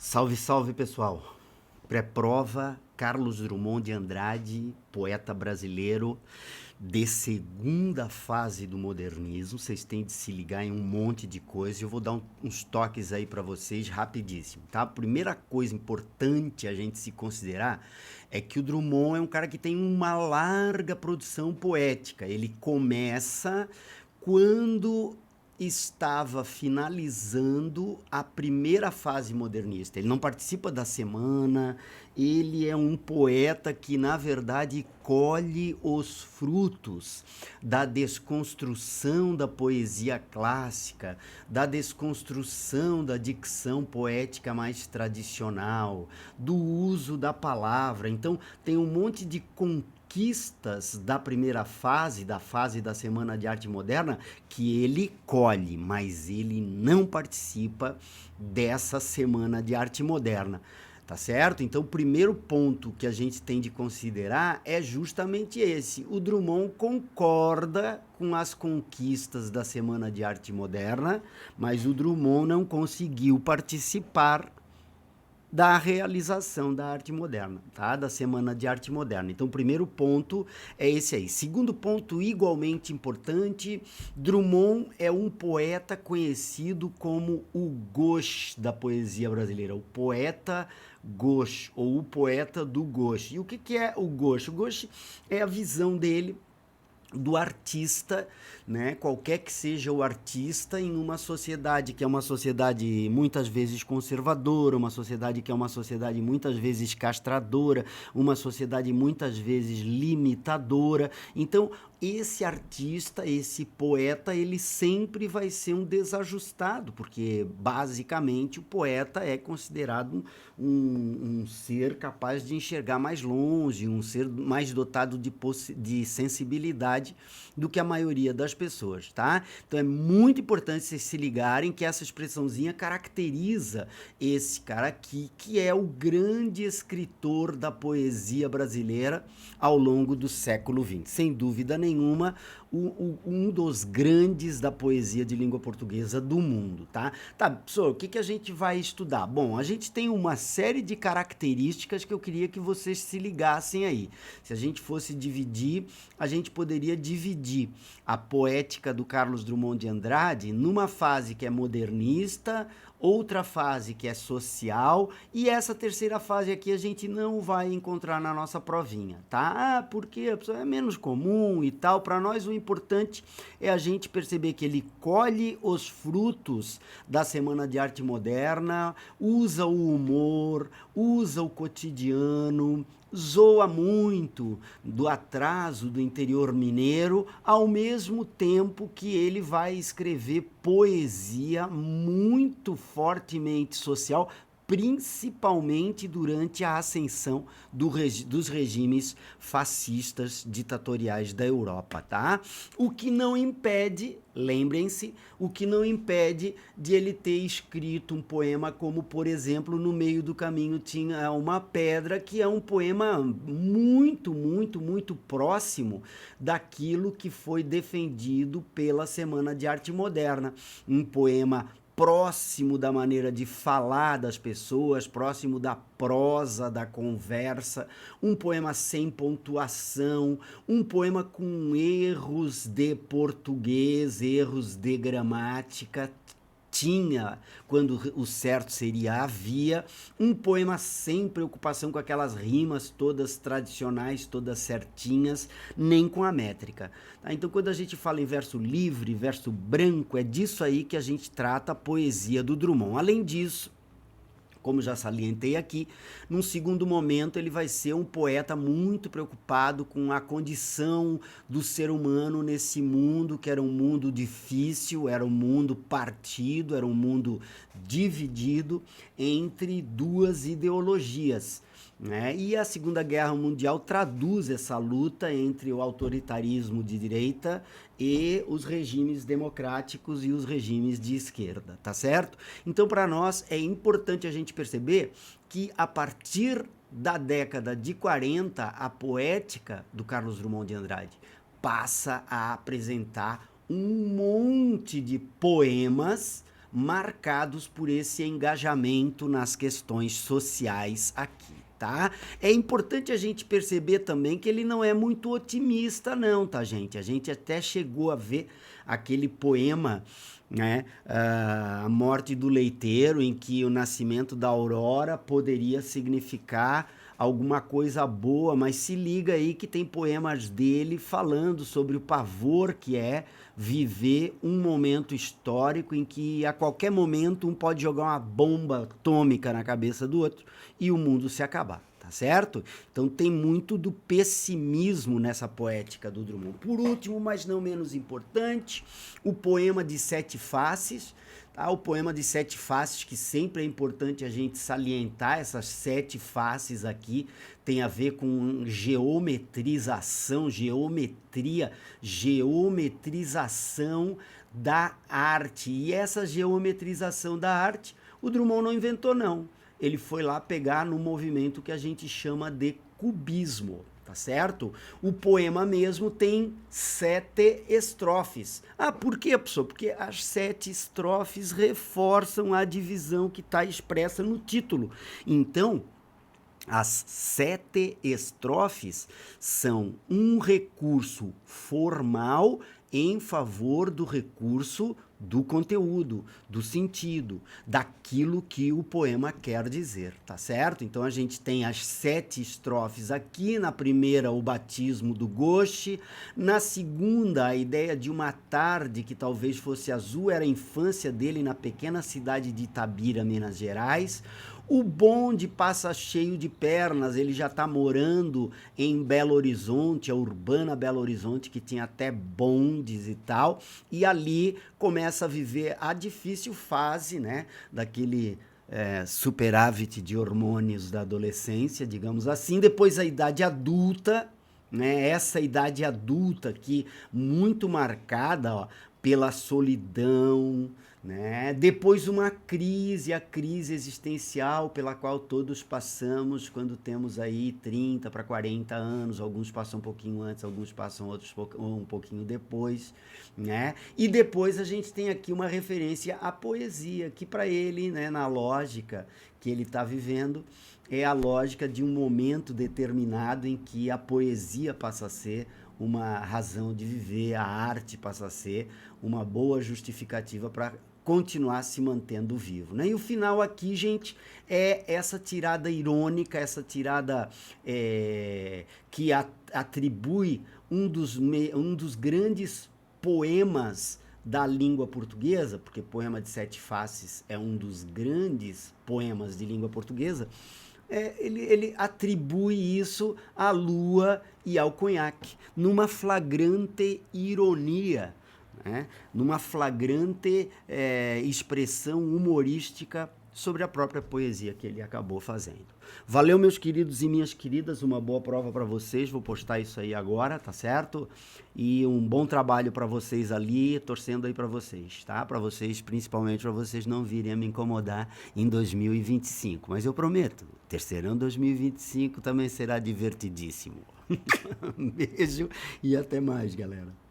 Salve, salve, pessoal. Pré-prova, Carlos Drummond de Andrade, poeta brasileiro de segunda fase do modernismo. Vocês têm de se ligar em um monte de coisa. Eu vou dar uns toques aí para vocês rapidíssimo, tá? A primeira coisa importante a gente se considerar é que o Drummond é um cara que tem uma larga produção poética. Ele começa quando estava finalizando a primeira fase modernista. Ele não participa da semana, ele é um poeta que, na verdade, colhe os frutos da desconstrução da poesia clássica, da desconstrução da dicção poética mais tradicional, do uso da palavra. Então, tem um monte de conquistas da primeira fase, da fase da Semana de Arte Moderna, que ele colhe, mas ele não participa dessa Semana de Arte Moderna. Tá certo? Então, o primeiro ponto que a gente tem de considerar é justamente esse. O Drummond concorda com as conquistas da Semana de Arte Moderna, mas o Drummond não conseguiu participar da realização da arte moderna, tá? Da Semana de Arte Moderna. Então, o primeiro ponto é esse aí. Segundo ponto, igualmente importante, Drummond é um poeta conhecido como o gauche da poesia brasileira, o poeta gauche, ou o poeta do gauche. E o que é o gauche? O gauche é a visão dele do artista, né? Qualquer que seja o artista em uma sociedade que é uma sociedade muitas vezes conservadora, uma sociedade que é uma sociedade muitas vezes castradora, uma sociedade muitas vezes limitadora. Então, esse artista, esse poeta, ele sempre vai ser um desajustado, porque basicamente o poeta é considerado um ser capaz de enxergar mais longe, um ser mais dotado de sensibilidade do que a maioria das pessoas, tá? Então é muito importante vocês se ligarem que essa expressãozinha caracteriza esse cara aqui, que é o grande escritor da poesia brasileira ao longo do século XX. Sem dúvida nenhuma, um dos grandes da poesia de língua portuguesa do mundo, tá? Tá, professor, o que a gente vai estudar? Bom, a gente tem uma série de características que eu queria que vocês se ligassem aí. Se a gente fosse dividir, a gente poderia dividir a poética do Carlos Drummond de Andrade numa fase que é modernista, outra fase que é social, e essa terceira fase aqui a gente não vai encontrar na nossa provinha, tá? Ah, porque é menos comum e tal. Para nós o importante é a gente perceber que ele colhe os frutos da Semana de Arte Moderna, usa o humor, usa o cotidiano, zoa muito do atraso do interior mineiro, ao mesmo tempo que ele vai escrever poesia muito fortemente social, principalmente durante a ascensão dos regimes fascistas ditatoriais da Europa, tá? O que não impede, lembrem-se, o que não impede de ele ter escrito um poema como, por exemplo, No Meio do Caminho Tinha uma Pedra, que é um poema muito, muito, muito próximo daquilo que foi defendido pela Semana de Arte Moderna. Um poema próximo da maneira de falar das pessoas, próximo da prosa, da conversa, um poema sem pontuação, um poema com erros de português, erros de gramática, tinha, quando o certo seria havia, um poema sem preocupação com aquelas rimas todas tradicionais, todas certinhas, nem com a métrica. Tá? Então, quando a gente fala em verso livre, verso branco, é disso aí que a gente trata a poesia do Drummond. Além disso, como já salientei aqui, num segundo momento ele vai ser um poeta muito preocupado com a condição do ser humano nesse mundo, que era um mundo difícil, era um mundo partido, era um mundo dividido entre duas ideologias. Né? E a Segunda Guerra Mundial traduz essa luta entre o autoritarismo de direita e os regimes democráticos e os regimes de esquerda, tá certo? Então, para nós é importante a gente perceber que a partir da década de 40, a poética do Carlos Drummond de Andrade passa a apresentar um monte de poemas marcados por esse engajamento nas questões sociais aqui. Tá? É importante a gente perceber também que ele não é muito otimista não, tá, gente? A gente até chegou a ver aquele poema, né, A Morte do Leiteiro, em que o nascimento da aurora poderia significar alguma coisa boa, mas se liga aí que tem poemas dele falando sobre o pavor que é viver um momento histórico em que a qualquer momento um pode jogar uma bomba atômica na cabeça do outro e o mundo se acabar, tá certo? Então tem muito do pessimismo nessa poética do Drummond. Por último, mas não menos importante, o poema de Sete Faces. Tá? O poema de Sete Faces, que sempre é importante a gente salientar, essas sete faces aqui tem a ver com geometrização, geometrização da arte. E essa geometrização da arte, o Drummond não inventou não. Ele foi lá pegar no movimento que a gente chama de cubismo, tá certo? O poema mesmo tem 7 estrofes. Ah, por quê, professor? Porque as 7 estrofes reforçam a divisão que está expressa no título. Então, as 7 estrofes são um recurso formal em favor do recurso do conteúdo, do sentido, daquilo que o poema quer dizer, tá certo? Então a gente tem as 7 estrofes aqui, na primeira o batismo do Ghosh, na segunda a ideia de uma tarde que talvez fosse azul, era a infância dele na pequena cidade de Itabira, Minas Gerais. O bonde passa cheio de pernas, ele já está morando em Belo Horizonte, a urbana Belo Horizonte, que tinha até bondes e tal, e ali começa a viver a difícil fase, né, daquele superávit de hormônios da adolescência, digamos assim. Depois a idade adulta, né, essa idade adulta aqui muito marcada, ó, pela solidão, né? Depois uma crise, a crise existencial pela qual todos passamos quando temos aí 30 para 40 anos, alguns passam um pouquinho antes, alguns passam outros um pouquinho depois, né? E depois a gente tem aqui uma referência à poesia, que para ele, né, na lógica que ele está vivendo, é a lógica de um momento determinado em que a poesia passa a ser uma razão de viver, a arte passa a ser uma boa justificativa para continuar se mantendo vivo, né? E o final aqui, gente, é essa tirada irônica, essa tirada que atribui um dos grandes poemas da língua portuguesa, porque Poema de Sete Faces é um dos grandes poemas de língua portuguesa, ele atribui isso à lua e ao conhaque, numa flagrante ironia, né? Numa flagrante expressão humorística sobre a própria poesia que ele acabou fazendo. Valeu, meus queridos e minhas queridas, uma boa prova para vocês, vou postar isso aí agora, tá certo? E um bom trabalho para vocês ali, torcendo aí para vocês, tá? Para vocês, principalmente para vocês não virem a me incomodar em 2025, mas eu prometo, terceirão 2025 também será divertidíssimo. Beijo e até mais, galera.